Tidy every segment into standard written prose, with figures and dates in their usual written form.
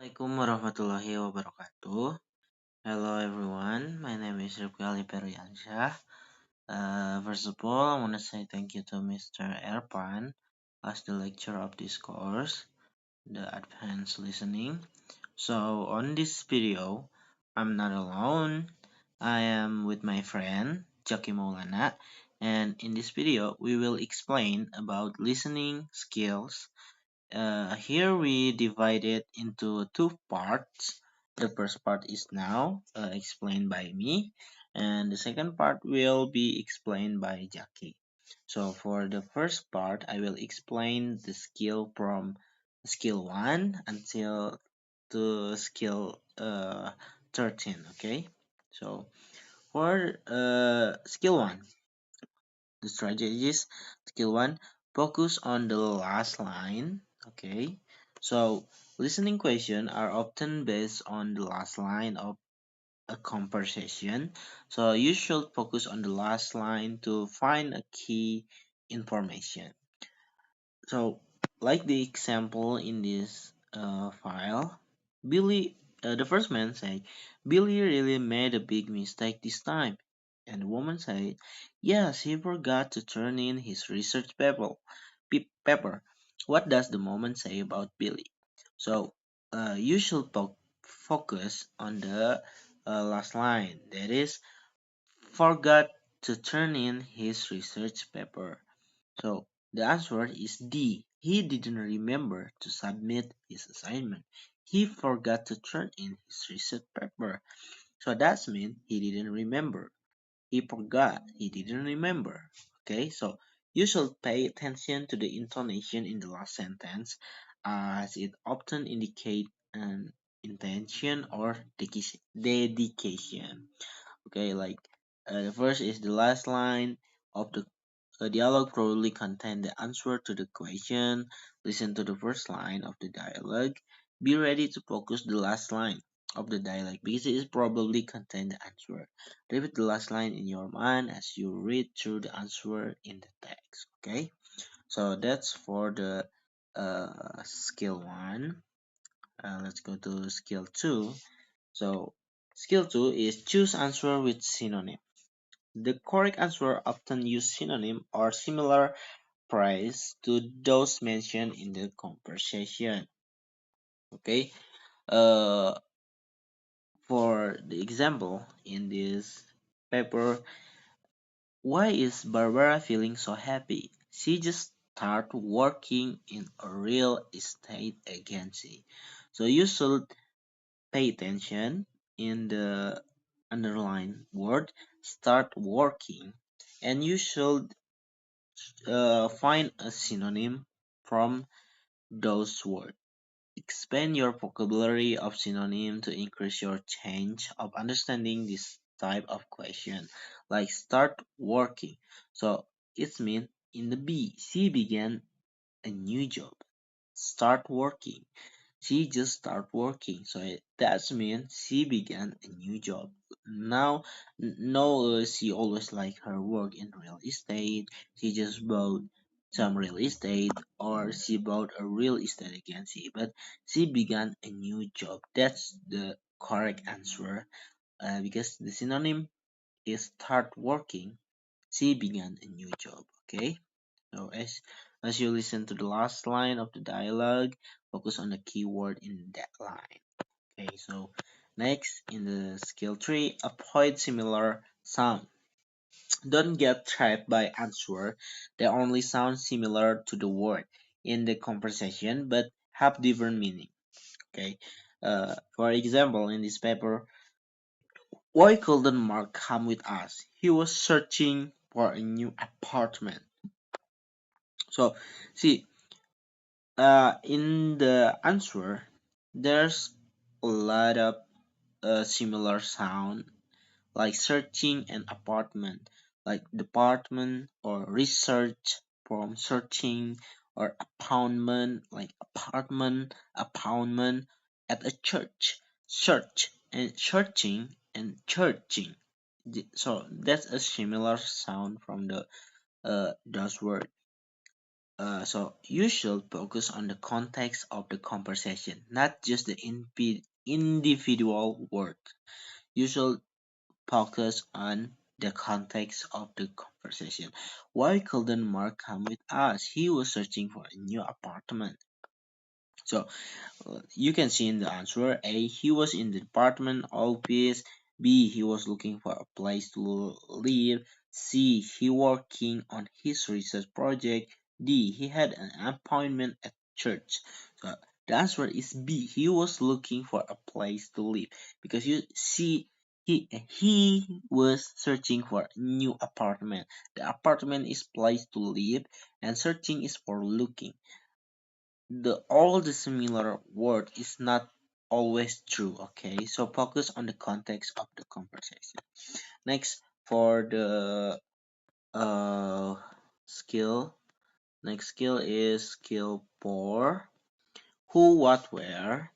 Assalamualaikum warahmatullahi wabarakatuh. Hello everyone, my name is Rifky Perdiansyah. First of all, I want to say thank you to Mr. Erpan as the lecturer of this course, the advanced listening. So on this video, I'm not alone. I am with my friend Dzaky Maulana, and in this video, we will explain about listening skills. Here we divide it into two parts. The first part is now explained by me, and the second part will be explained by Jackie. So for the first part, I will explain the skill from skill 1 until to skill 13. Okay, so for skill 1, the strategies. Skill 1, focus on the last line. Okay. So listening questions are often based on the last line of a conversation. So you should focus on the last line to find a key information. So like the example in this file, the first man said, Billy really made a big mistake this time. And the woman said, yes, he forgot to turn in his research paper. What does the woman say about Billy? So you should focus on the last line. That is, forgot to turn in his research paper. So the answer is D. He didn't remember to submit his assignment. He forgot to turn in his research paper. So that means he didn't remember. He forgot. He didn't remember. Okay, so you should pay attention to the intonation in the last sentence as it often indicates an intention or dedication. Okay, like the first is the last line of the dialogue probably contain the answer to the question. Listen to the first line of the dialogue. Be ready to focus the last line of the dialogue because it is probably contain the answer. Repeat the last line in your mind as you read through the answer in the text. Okay, so that's for the skill 1. Let's go to skill 2. So skill 2 is choose answer with synonym. The correct answer often use synonym or similar phrase to those mentioned in the conversation. Okay. Uh, for the example in this paper, why is Barbara feeling so happy? She just started working in a real estate agency. So you should pay attention in the underlined word start working, and you should find a synonym from those words. Expand your vocabulary of synonym to increase your change of understanding this type of question. Like start working. So it means in the B, she began a new job. Start working. She just started working, so that means she began a new job. Now, no, she always liked her work in real estate. She just bought some real estate, or she bought a real estate agency, but she began a new job. That's the correct answer, because the synonym is start working. She began a new job. Okay. So as you listen to the last line of the dialogue, focus on the keyword in that line. Okay, so next in the skill 3, avoid similar sound. Don't get trapped by answer that only sound similar to the word in the conversation but have different meaning. Okay. For example, in this paper, why couldn't Mark come with us? He was searching for a new apartment. So see, in the answer, there's a lot of similar sound like searching an apartment, like department or research from searching or apartment, like apartment at a church, search and searching and churching. So that's a similar sound from the those words. So you should focus on the context of the conversation, not just the individual word. You should focus on the context of the conversation. Why couldn't Mark come with us? He was searching for a new apartment. So you can see in the answer A, he was in the department office. B, he was looking for a place to live. C, he working on his research project. D, he had an appointment at church. So the answer is B, he was looking for a place to live, because you see he was searching for a new apartment. The apartment is place to live, and searching is for looking. The similar word is not always true. Okay, so focus on the context of the conversation. Next, for the uh skill, next skill is skill 4, who, what, where.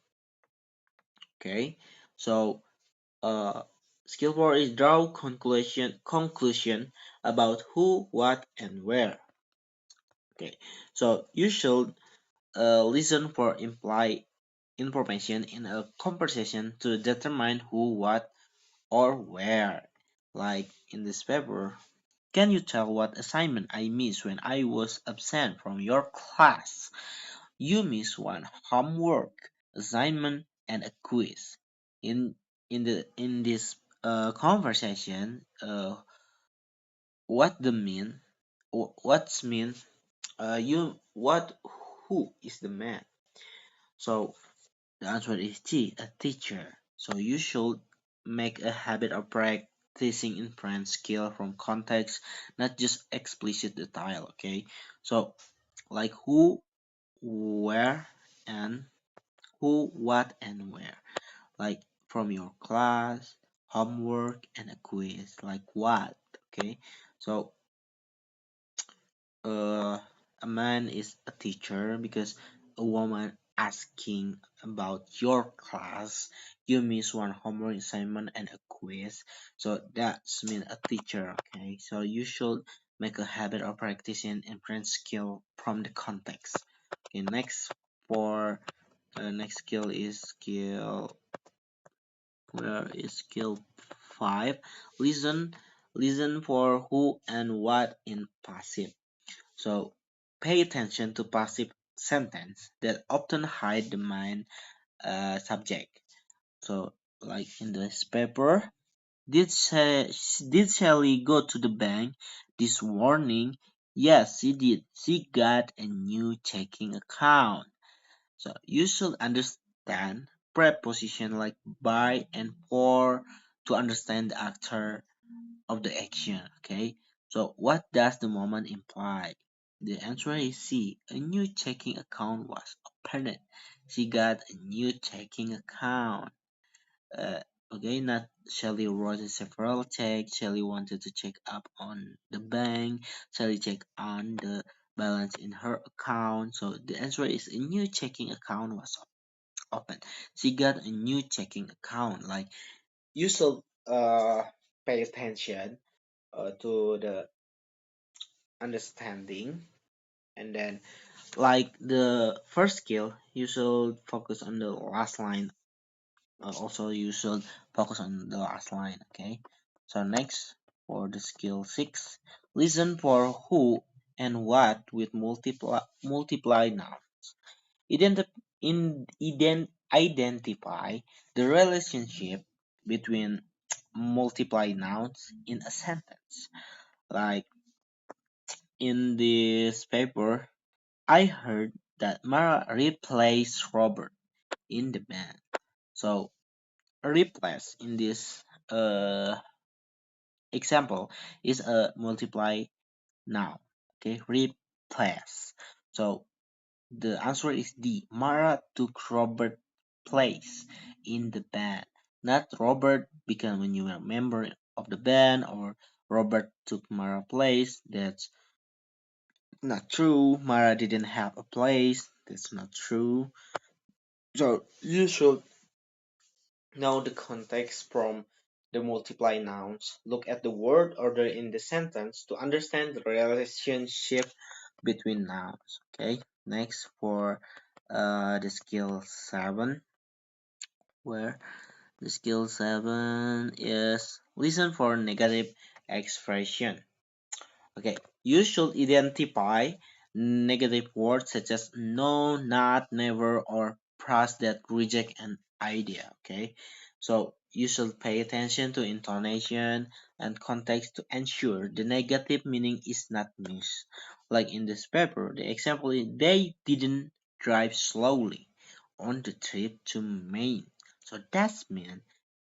Okay, so skill 4 is draw conclusion about who, what, and where. Okay, so you should listen for imply information in a conversation to determine who, what, or where. Like in this paper, can you tell what assignment I missed when I was absent from your class? You missed one homework assignment and a quiz. In in this conversation, what the mean? What's mean? You what? Who is the man? So the answer is T, a teacher. So you should make a habit of practicing inference skill from context, not just explicit detail. Okay. So like who, where, and who, what, and where. Like from your class, homework, and a quiz. Like what? Okay. So uh, a man is a teacher because a woman asking about your class, you miss one homework assignment and a quiz, so that's mean a teacher. Okay, so you should make a habit of practicing inference skill from the context. Okay, next for next skill is skill, where is skill 5, listen for who and what in passive. So pay attention to passive sentence that often hide the main subject. So like in this paper, did Shelly go to the bank this morning? Yes, she did. She got a new checking account. So you should understand preposition like by and for to understand the actor of the action. Okay, so what does the moment imply? The answer is C. A new checking account was opened. She got a new checking account. Uh, okay, not Shelly wrote several checks. Shelly wanted to check up on the bank. Shelly checked on the balance in her account. So the answer is a new checking account was opened. She got a new checking account. Like you should pay attention to the understanding, and then like the first skill you should focus on the last line. Also you should focus on the last line. Okay, so next for the skill 6, listen for who and what with multiply now. Identify the relationship between multiply nouns in a sentence. Like in this paper, I heard that Mara replaced Robert in the band. So replace in this example is a multiply noun. Okay, replace. So the answer is D. Mara took Robert place in the band. Not Robert became a new member of the band, or Robert took Mara place. That's not true. Mara didn't have a place. That's not true. So you should know the context from the multiply nouns. Look at the word order in the sentence to understand the relationship between nouns. Okay, next for the skill 7, where the skill 7 is listen for negative expression. Okay, you should identify negative words such as no, not, never, or phrase that reject an idea. Okay, so you should pay attention to intonation and context to ensure the negative meaning is not missed. Like in this paper, the example is they didn't drive slowly on the trip to Maine. So that's mean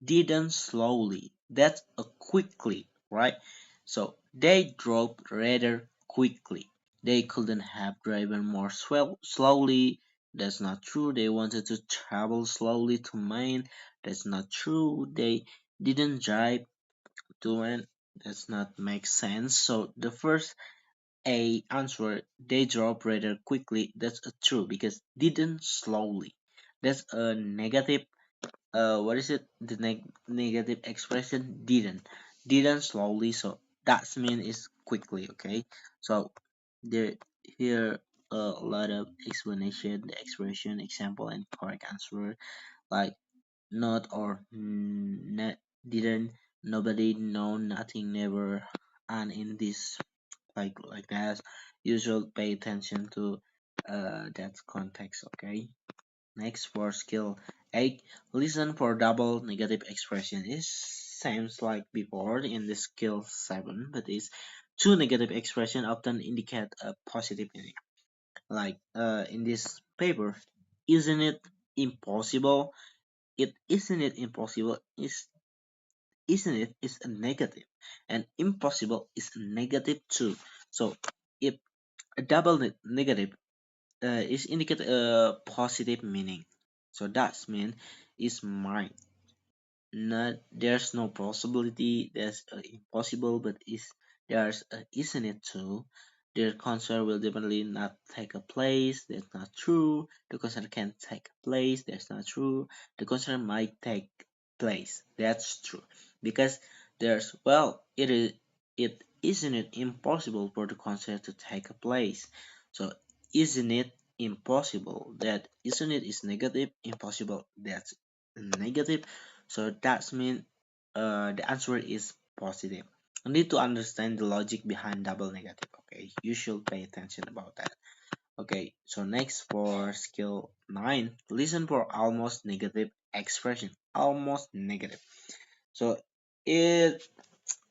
didn't slowly. That's a quickly, right? So they drove rather quickly. They couldn't have driven more slowly. That's not true. They wanted to travel slowly to Maine. That's not true. They didn't drive to Maine. That's not make sense. So the first A answer, they drove rather quickly. That's a true because didn't slowly. That's a negative what is it, the negative expression didn't slowly, so that's mean is quickly. Okay, so there here a lot of explanation, the expression, example, and correct answer, like not or not, didn't, nobody, no, nothing, never, and in this, like that, you should pay attention to that context. Okay, next for skill 8, listen for double negative expression. It seems like before in the skill 7, but it's two negative expression often indicate a positive meaning. Like in this paper, isn't it impossible? It isn't it impossible is isn't it is a negative, and impossible is a negative too. So if a double negative is indicate a positive meaning. So that's mean is mine. Not there's no possibility. There's impossible, but is there's isn't it too? Their concert will definitely not take a place. That's not true. The concert can take place. That's not true. The concert might take place. That's true. Because there's it isn't it impossible for the concert to take a place. So isn't it impossible? That isn't it is negative. Impossible, that's negative. So that means the answer is positive. You need to understand the logic behind double negative. Okay, you should pay attention about that. Okay, so next for skill 9, listen for almost negative expression. Almost negative. So it's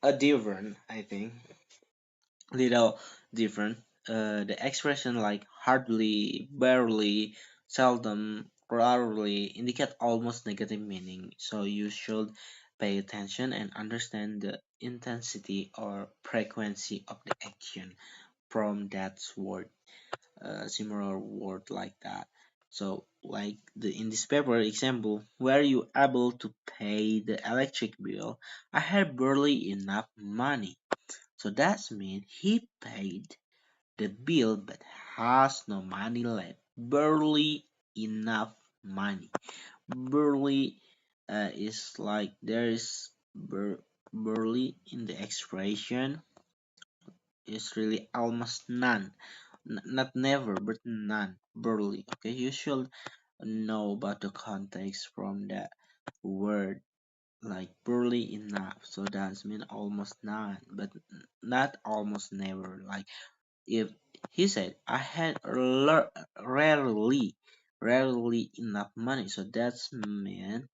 a different, I think, little different. The expression like hardly, barely, seldom, rarely indicate almost negative meaning. So you should pay attention and understand the intensity or frequency of the action from that word. Similar word like that. So like the in this paper example, were you able to pay the electric bill? I had barely enough money. So that means he paid the bill but has no money left. Barely enough money. Barely is like there is barely in the expression is really almost none. Not never, but none. Barely. Okay, you should know about the context from that word, like barely enough. So that's mean almost none, but not almost never. Like if he said I had rarely enough money, so that's mean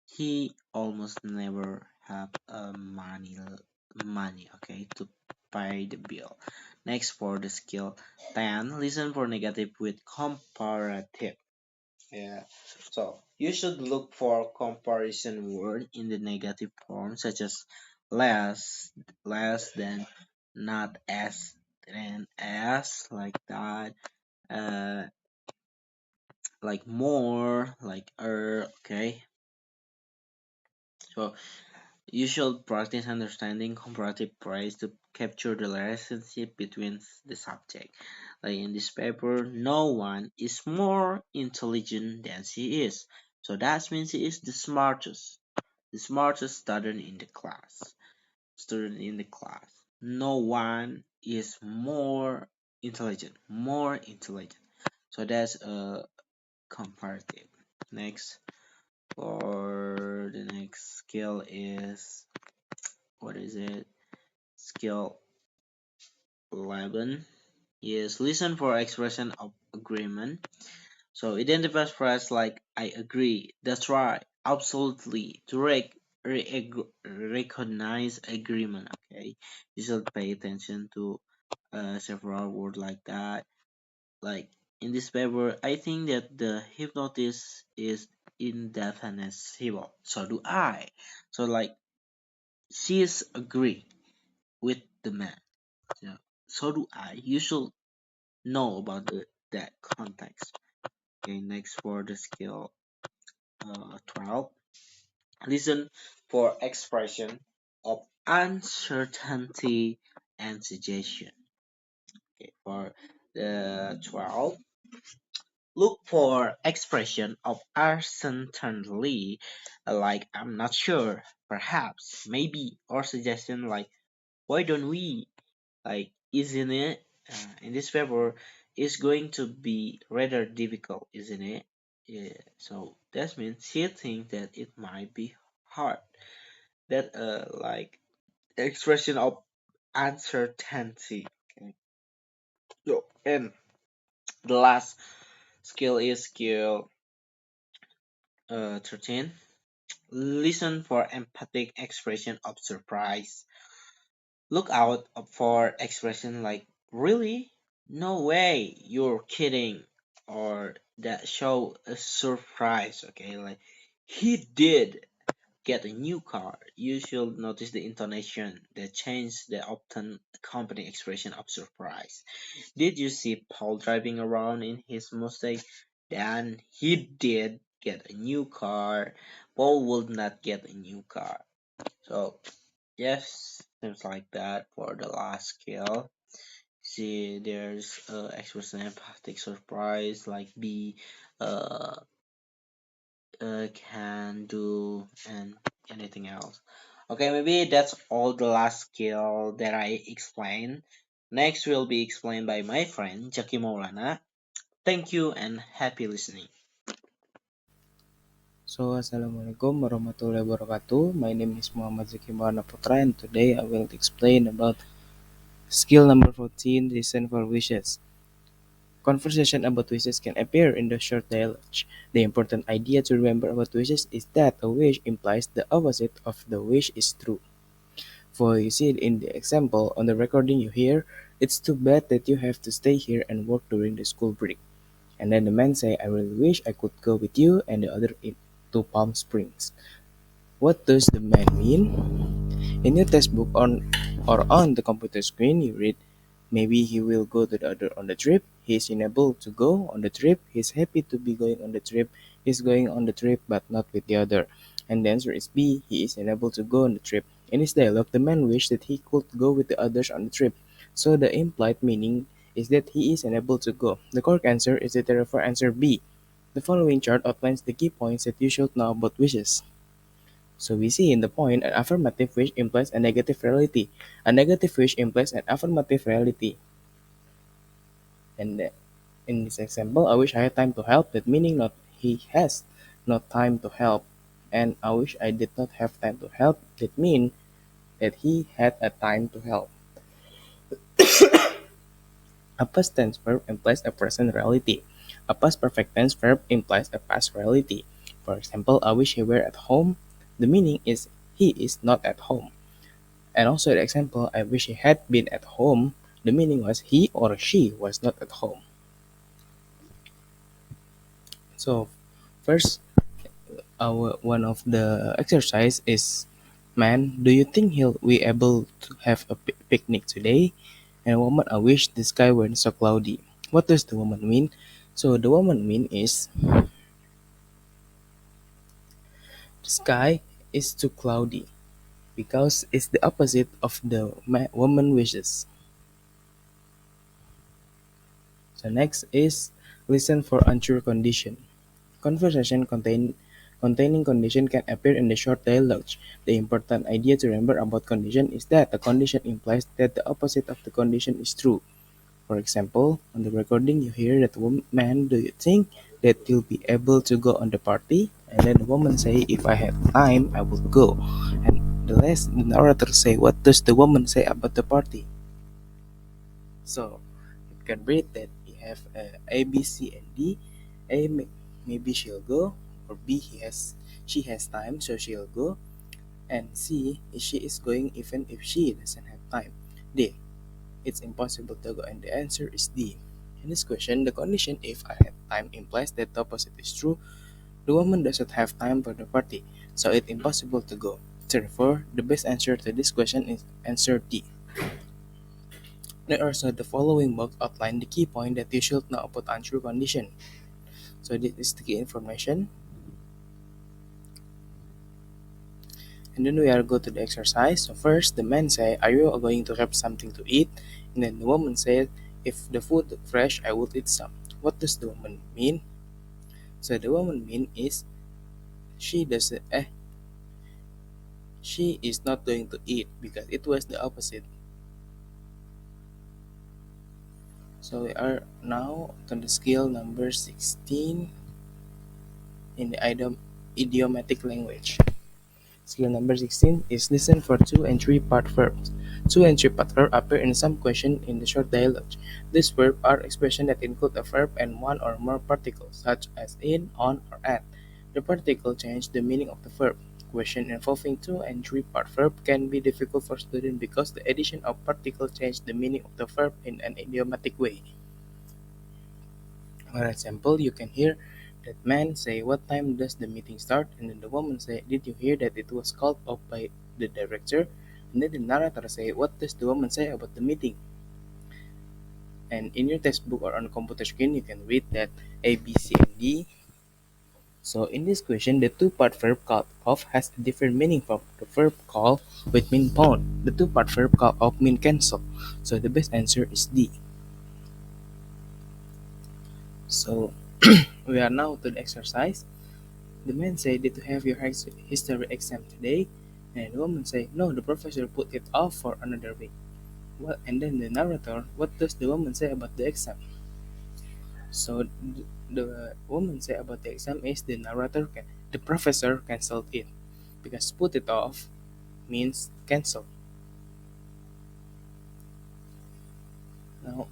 he almost never have money, okay, to pay the bill. Next for the skill 10, listen for negative with comparative. Yeah. So you should look for comparison word in the negative form such as less, less than, not as than as, like that. Uh, like more, like okay. So you should practice understanding comparative praise to capture the relationship between the subject. Like in this paper, no one is more intelligent than she is. So that means he is the smartest student in the class. Student in the class. No one is more intelligent, more intelligent. So that's a comparative. Next, for the next skill is, what is it? Skill 11 is listen for expression of agreement. So identify phrases like I agree, that's right, absolutely, to recognize agreement. Okay, you should pay attention to several words like that. Like in this paper, I think that the hypnotist is indefensible. So do I. So like she's agree with the man. So, so do I. You should know about that context. Okay, next for the skill 12. Listen for expression of uncertainty and suggestion. Okay, for the 12, look for expression of uncertainty, like I'm not sure, perhaps, maybe, or suggestion like why don't we, like isn't it, in this paper is going to be rather difficult, isn't it? Yeah, so that means she thinks that it might be hard. That like expression of uncertainty. Okay. So, and the last skill is skill 13. Listen for empathic expression of surprise. Look out for expression like really, no way, you're kidding, or that show a surprise. Okay, like he did get a new car. You should notice the intonation, the change, the often accompanying expression of surprise. Did you see Paul driving around in his Mustang? Then he did get a new car. Paul would not get a new car. So yes, seems like that for the last skill. See, there's express empathic surprise, like be, uh, can do, and anything else. Okay, maybe that's all the last skill that I explained. Next will be explained by my friend Dzaky Maulana. Thank you and happy listening. So, Assalamualaikum warahmatullahi wabarakatuh. My name is Muhammad Dzaky Maulana Putra, and today I will explain about skill number 14, listen for wishes. Conversation about wishes can appear in the short dialogue. The important idea to remember about wishes is that a wish implies the opposite of the wish is true. For you see it in the example on the recording you hear, it's too bad that you have to stay here and work during the school break. And then the man say, I really wish I could go with you and the other to Palm Springs. What does the man mean? In your textbook or on the computer screen, you read, maybe he will go to the other on the trip. He is unable to go on the trip. He's happy to be going on the trip. He's going on the trip but not with the other. And the answer is B. He is unable to go on the trip. In his dialogue, the man wished that he could go with the others on the trip. So the implied meaning is that he is unable to go. The correct answer is the therefore answer B. The following chart outlines the key points that you should know about wishes. So we see in the point an affirmative wish implies a negative reality. A negative wish implies an affirmative reality. And in this example, I wish I had time to help. That meaning not he has not time to help. And I wish I did not have time to help. That mean that he had a time to help. A past tense verb implies a present reality. A past perfect tense verb implies a past reality. For example, I wish he were at home. The meaning is he is not at home. And also the example, I wish he had been at home. The meaning was he or she was not at home. So first, our one of the exercise is, man, do you think he'll be able to have a picnic today? And woman, I wish the sky weren't so cloudy. What does the woman mean? So the woman mean is the sky is too cloudy because it's the opposite of the woman wishes. So next is listen for unsure condition. Conversation containing condition can appear in the short dialogue. The important idea to remember about condition is that the condition implies that the opposite of the condition is true. For example, on the recording you hear that woman, do you think that you'll be able to go on the party? And then the woman say, if I had time, I would go. And the narrator say, what does the woman say about the party? So you can read that we have A, B, C, and D. A, maybe she'll go, or B, she has time, so she'll go. And C, she is going even if she doesn't have time. D, it's impossible to go, and the answer is D. In this question, the condition if I had time implies that the opposite is true. The woman doesn't have time for the party, so it's impossible to go. Therefore, the best answer to this question is answer D. There are also the following box outline the key point that you should know about untrue condition. So this is the key information. And then we are go to the exercise. So first, the man say, "Are you going to have something to eat?" And then the woman said, "If the food fresh, I will eat some." What does the woman mean? So the woman mean is she doesn't. She is not going to eat because it was the opposite. So we are now to the skill number 16 in the idiomatic language. Skill number 16 is listen for two and three part verbs. Two and three part verbs appear in some question in the short dialogue. These verbs are expressions that include a verb and one or more particles, such as in, on, or at. The particle change the meaning of the verb. Question involving two and three part verb can be difficult for students because the addition of particle change the meaning of the verb in an idiomatic way. For example, you can hear that man say, "What time does the meeting start?" And then the woman say, "Did you hear that it was called off by the director?" And then the narrator say, "What does the woman say about the meeting?" And in your textbook or on the computer screen, you can read that A, B, C, and D. So in this question, the two-part verb called off has a different meaning from the verb call, which mean pawn. The two-part verb called off mean cancel. So the best answer is D. So we are now to the exercise. The man said, "Did you have your history exam today?" And the woman said, "No, the professor put it off for another week." Well, and then the narrator, what does the woman say about the exam? So the woman say about the exam is the professor canceled it because put it off means cancel. Now,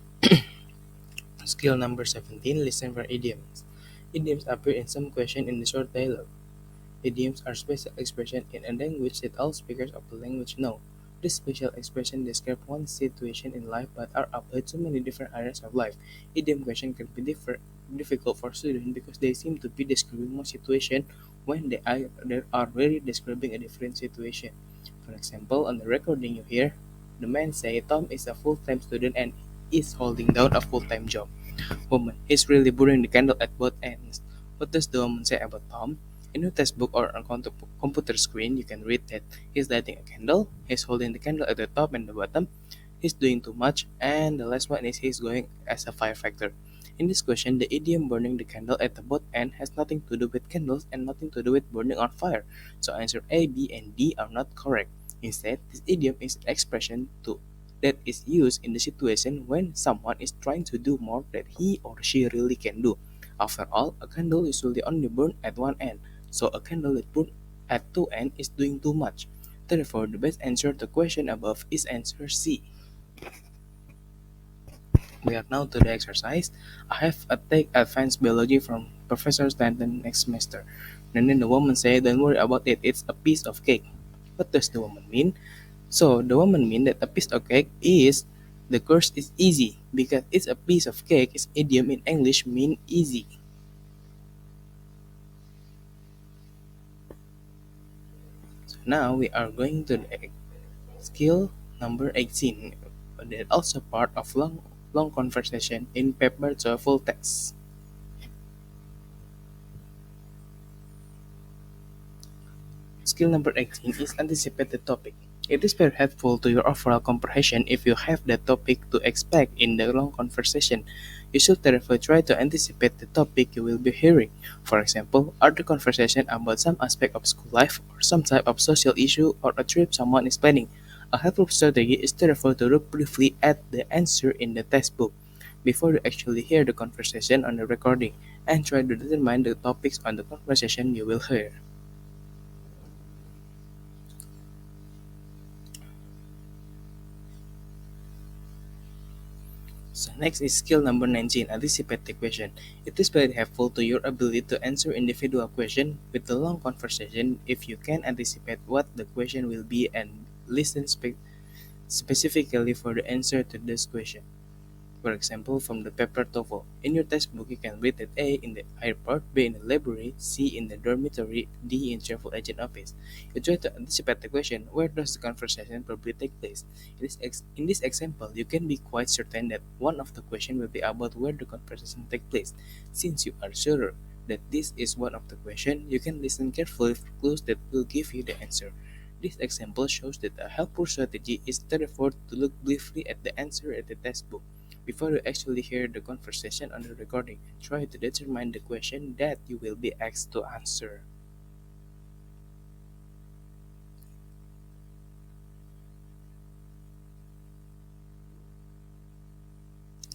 skill number 17, listen for idioms. Idioms appear in some question in the short dialogue. Idioms are special expressions in a language that all speakers of the language know. These special expressions describe one situation in life but are applied to many different areas of life. Idiom questions can be difficult for students because they seem to be describing one situation when they are really describing a different situation. For example, on the recording you hear, the man say Tom is a full-time student and is holding down a full-time job. Woman is really burning the candle at both ends. What does the woman say about Tom? In your textbook or on computer screen, you can read that he's lighting a candle, he's holding the candle at the top and the bottom, he's doing too much, and the last one is he's going as a firefighter. In this question, the idiom burning the candle at the both end has nothing to do with candles and nothing to do with burning on fire. So answer A, B, and D are not correct. Instead, this idiom is an expression that is used in the situation when someone is trying to do more than he or she really can do. After all, a candle usually only burns at one end, so a candle that burns at two ends is doing too much. Therefore, the best answer to the question above is answer C. We are now to the exercise. I have a take advanced biology from Professor Stanton next semester. And then the woman said, "Don't worry about it, it's a piece of cake." What does the woman mean? So the woman mean that a piece of cake is the course is easy because it's a piece of cake is idiom in English mean easy. So now we are going to the skill number 18. That also part of long conversation in paper to a full text. Skill number 18 is anticipate the topic. It is very helpful to your overall comprehension if you have the topic to expect in the long conversation. You should therefore try to anticipate the topic you will be hearing. For example, are the conversation about some aspect of school life or some type of social issue or a trip someone is planning? A helpful strategy is therefore to look briefly at the answer in the textbook. before you actually hear the conversation on the recording, and try to determine the topics on the conversation you will hear. So next is skill number 19, anticipate the question. It is very helpful to your ability to answer individual question with a long conversation if you can anticipate what the question will be and listen specifically for the answer to this question. For example, from the paper TOEFL. In your textbook, you can read that A in the airport, B in the library, C in the dormitory, D in travel agent office. You try to anticipate the question, where does the conversation probably take place? In this example, you can be quite certain that one of the questions will be about where the conversation take place. Since you are sure that this is one of the questions, you can listen carefully for clues that will give you the answer. This example shows that a helpful strategy is therefore to look briefly at the answer at the textbook before you actually hear the conversation on the recording and try to determine the question that you will be asked to answer.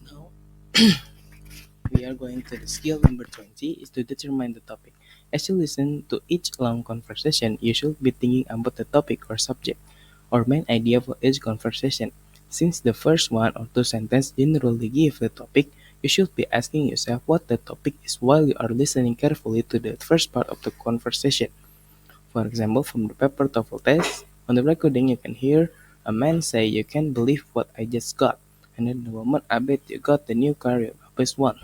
Now, we are going to the skill number 20 is to determine the topic. As you listen to each long conversation, you should be thinking about the topic or subject or main idea for each conversation. Since the first one or two sentences generally give the topic, you should be asking yourself what the topic is while you are listening carefully to the first part of the conversation. For example, from the paper TOEFL test, on the recording you can hear a man say, "You can't believe what I just got." And then the woman, "I bet you got the new car you always want."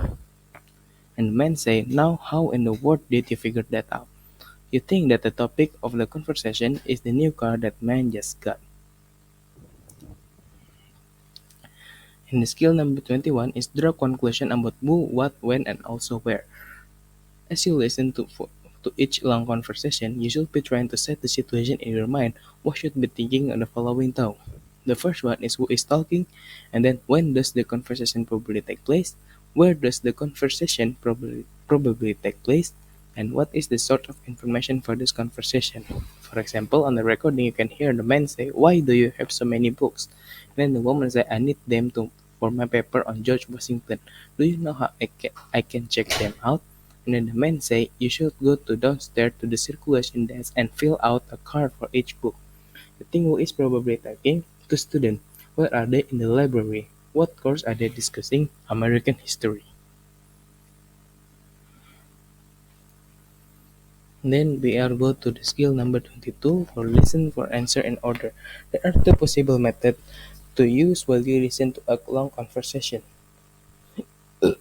And the man say, "Now how in the world did you figure that out?" You think that the topic of the conversation is the new car that man just got. And the skill number 21 is draw conclusion about who, what, when, and also where. As you listen to each long conversation, you should be trying to set the situation in your mind. What should be thinking on the following thought? The first one is who is talking, and then when does the conversation probably take place? Where does the conversation probably take place? And what is the sort of information for this conversation? For example, on the recording, you can hear the man say, "Why do you have so many books?" Then the woman say, "I need them to for my paper on George Washington. Do you know how I can check them out?" And then the man say, "You should go to downstairs to the circulation desk and fill out a card for each book." The thing who is probably typing to student. Where are they in the library? What course are they discussing? American history. Then we are go to the skill number 22 for listen for answer and order. There are two possible methods to use while you listen to a long conversation. You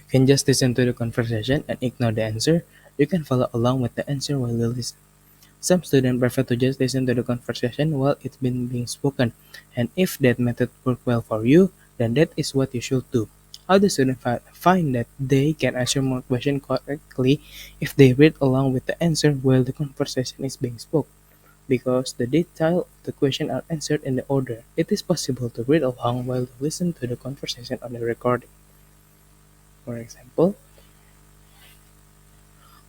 can just listen to the conversation and ignore the answer. You can follow along with the answer while you listen. Some students prefer to just listen to the conversation while it's been being spoken, and if that method works well for you, then that is what you should do. Other students find that they can answer more questions correctly if they read along with the answer while the conversation is being spoken, because the detail of the question are answered in the order. It is possible to read along while you listen to the conversation on the recording. For example,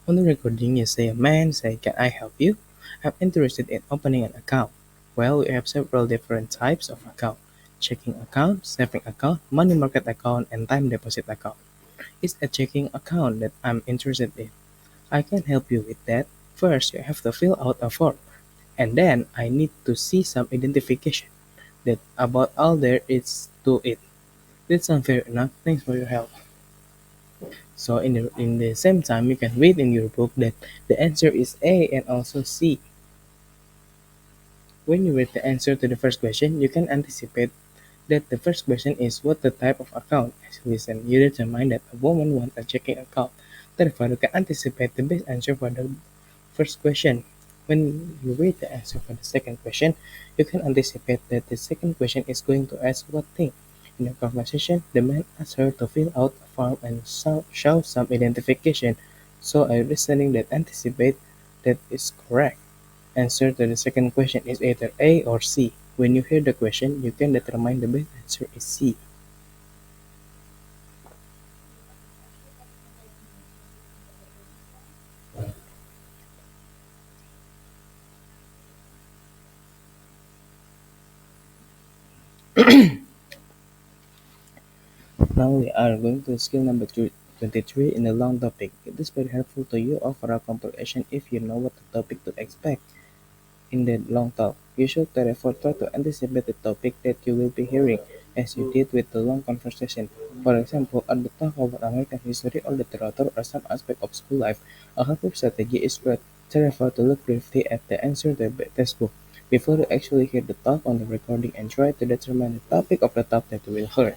on the recording, you say a man say, "Can I help you? I'm interested in opening an account." Well, we have several different types of account. Checking account, saving account, money market account, and time deposit account. It's a checking account that I'm interested in. I can help you with that. First, you have to fill out a form, and then I need to see some identification. That about all there is to it. That sounds fair enough. Thanks for your help. So in the same time, you can read in your book that the answer is A and also C. When you read the answer to the first question, you can anticipate that the first question is what the type of account. As you listen, you determine that a woman wants a checking account. Therefore, you can anticipate the best answer for the first question. When you read the answer for the second question, you can anticipate that the second question is going to ask what thing. In the conversation, the man asks her to fill out a form and show some identification. So a reasoning that anticipate that is correct. Answer to the second question is either A or C. When you hear the question, you can determine the best answer is C. Now we are going to skill number 23 in the long topic. It is very helpful to you overall comprehension if you know what the topic to expect. In the long talk, you should therefore try to anticipate the topic that you will be hearing, as you did with the long conversation. For example, at the talk about American history or literature or some aspect of school life, a helpful strategy is to therefore to look briefly at the answer to the textbook before you actually hear the talk on the recording and try to determine the topic of the talk that you will hear.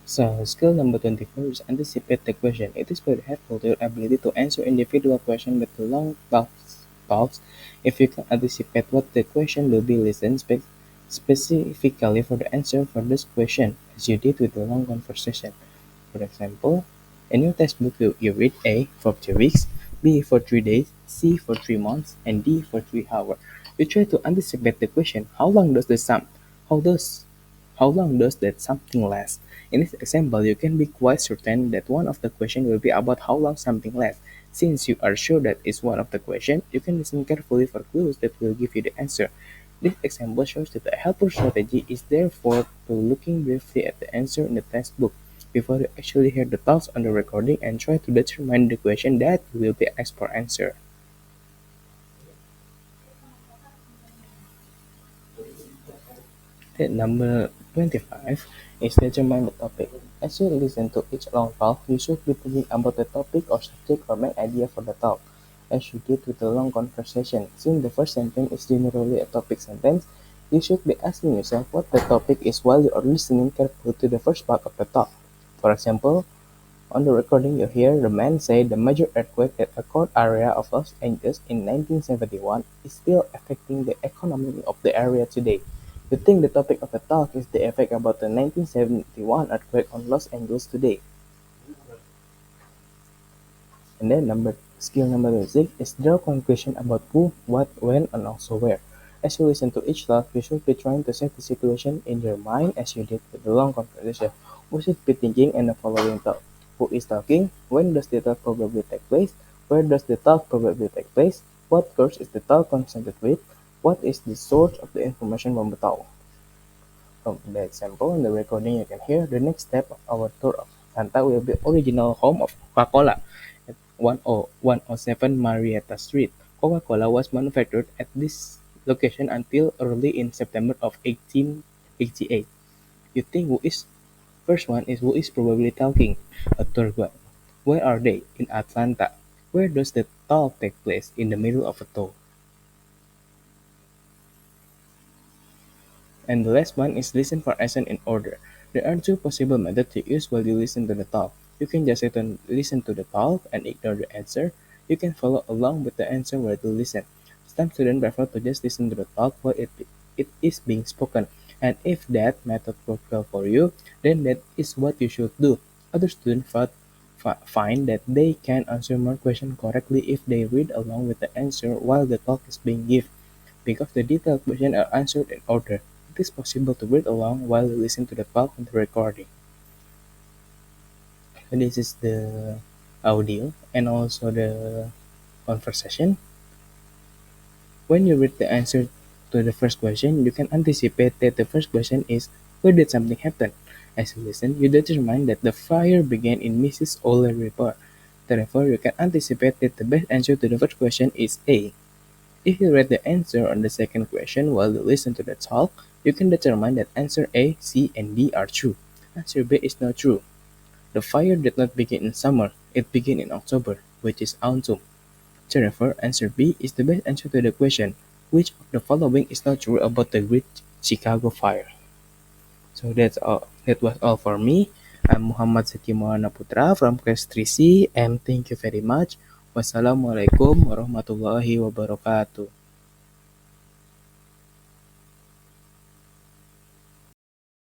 So, skill number 24 is anticipate the question. It is very helpful to your ability to answer individual questions with long talks. If you can anticipate what the question will be, listen specifically for the answer for this question, as you did with the long conversation. For example, in your textbook, you read A for 2 weeks, B for 3 days, C for 3 months, and D for 3 hours. You try to anticipate the question: how long does the sum? How does how long does that something last? In this example, you can be quite certain that one of the questions will be about how long something lasts. Since you are sure that is one of the questions, you can listen carefully for clues that will give you the answer. This example shows that a helpful strategy is therefore to looking briefly at the answer in the textbook before you actually hear the talks on the recording and try to determine the question that you will be asked for answer. Tip number 25 is determine the topic. As you listen to each long talk, you should be thinking about the topic or subject or main idea for the talk, as you did with the long conversation. Since the first sentence is generally a topic sentence, you should be asking yourself what the topic is while you are listening carefully to the first part of the talk. For example, on the recording you hear the man say the major earthquake that occurred area of Los Angeles in 1971 is still affecting the economy of the area today. You think the topic of the talk is the effect about the 1971 earthquake on Los Angeles today. And then skill number 6 is draw conclusion about who, what, when, and also where. As you listen to each talk, you should be trying to set the situation in your mind as you did with the long conversation. We should be thinking in the following thought. Who is talking? When does the talk probably take place? Where does the talk probably take place? What course is the talk concerned with? What is the source of the information from the talk? From the example in the recording, you can hear the next step of our tour of Santa will be original home of Coca-Cola at 107 Marietta Street. Coca-Cola was manufactured at this location until early in September of 1888. You think who is first one is who is probably talking? A tour guide. Where are they? In Atlanta. Where does the talk take place? In the middle of a tour. And the last one is listen for answer in order. There are two possible methods to use while you listen to the talk. You can just listen to the talk and ignore the answer. You can follow along with the answer while you listen. Some students prefer to just listen to the talk while it is being spoken. And if that method works well for you, then that is what you should do. Other students find that they can answer more questions correctly if they read along with the answer while the talk is being given. Because the detailed questions are answered in order, it is possible to read along while you listen to the talk and the recording. So this is the audio and also the conversation. When you read the answer to the first question, you can anticipate that the first question is where did something happen? As you listen, you determine that the fire began in Mrs. Ole Report. Therefore, you can anticipate that the best answer to the first question is A. If you read the answer on the second question while you listen to the talk, you can determine that answer A, C, and D are true. Answer B is not true. The fire did not begin in summer, it began in October, which is autumn. Therefore, answer B is the best answer to the question, which of the following is not true about the Great Chicago Fire? So that's all. That was all for me. I'm Muhammad Dzaky Maulana Putra from class 3C and thank you very much. Wassalamualaikum warahmatullahi wabarakatuh.